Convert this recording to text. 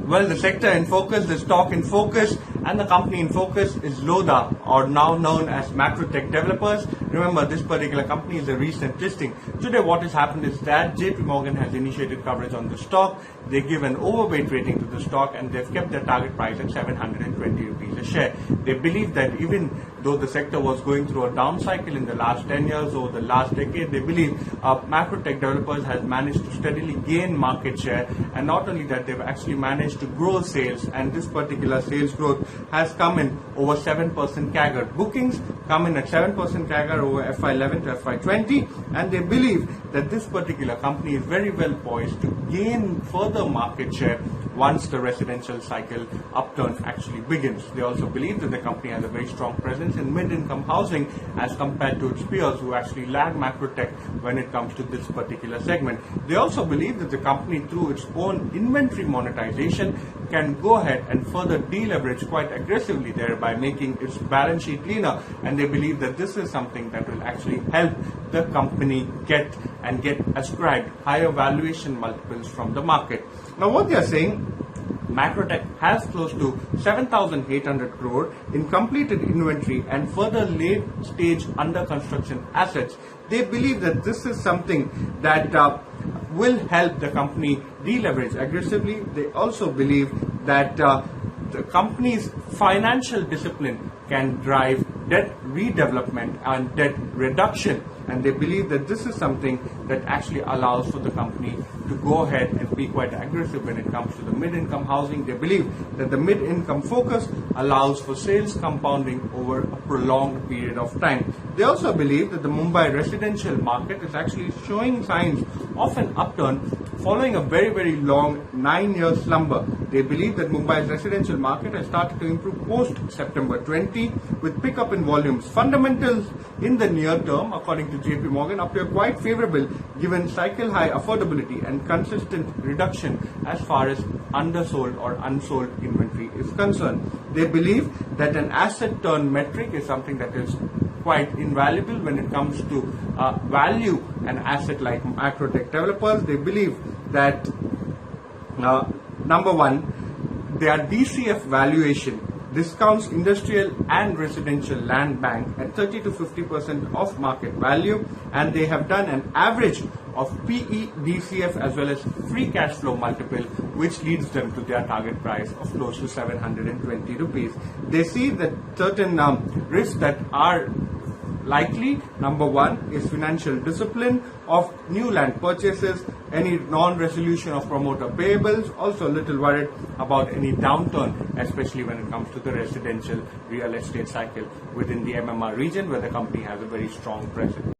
Well, the sector in focus, the stock in focus, and the company in focus is Lodha, or now known as Macrotech Developers. Remember, this particular company is a recent listing. Today, what has happened is that JP Morgan has initiated coverage on the stock. They give an overweight rating to the stock, and they've kept their target price at 720 rupees a share. They believe that even though the sector was going through a down cycle in the last 10 years or the last decade, they believe Macrotech Developers has managed to steadily gain market share, and not only that, they've actually managed to grow sales, and this particular sales growth has come in over 7% CAGR. Bookings come in at 7% CAGR over FY11 to FY20, and they believe that this particular company is very well poised to gain further market share once the residential cycle upturn actually begins. They also believe that the company has a very strong presence in mid-income housing as compared to its peers who actually lag Macrotech when it comes to this particular segment. They also believe that the company, through its own inventory monetization, can go ahead and further deleverage quite aggressively, thereby making its balance sheet leaner, and they believe that this is something that will actually help the company get ascribed higher valuation multiples from the market. Now, what they are saying, Macrotech has close to 7,800 crore in completed inventory and further late stage under construction assets. They believe that this is something that will help the company deleverage aggressively. They also believe that the company's financial discipline can drive debt redevelopment and debt reduction, and they believe that this is something that actually allows for the company to go ahead and be quite aggressive when it comes to the mid-income housing. They believe that the mid-income focus allows for sales compounding over a prolonged period of time. They also believe that the Mumbai residential market is actually showing signs of an upturn following a very, very long 9-year slumber. They believe that Mumbai's residential market has started to improve post-September 20 with pickup in volumes. Fundamentals in the near term, according to JP Morgan, appear quite favorable given cycle high affordability and consistent reduction as far as undersold or unsold inventory is concerned. They believe that an asset turn metric is something that is quite invaluable when it comes to value an asset like Macrotech Developers. They believe that number one, their DCF valuation discounts industrial and residential land bank at 30 to 50% of market value, and they have done an average of PE, DCF as well as free cash flow multiple, which leads them to their target price of close to 720 rupees. They see that certain risks that are likely. Number one is financial discipline of new land purchases, any non-resolution of promoter payables, also a little worried about any downturn, especially when it comes to the residential real estate cycle within the MMR region where the company has a very strong presence.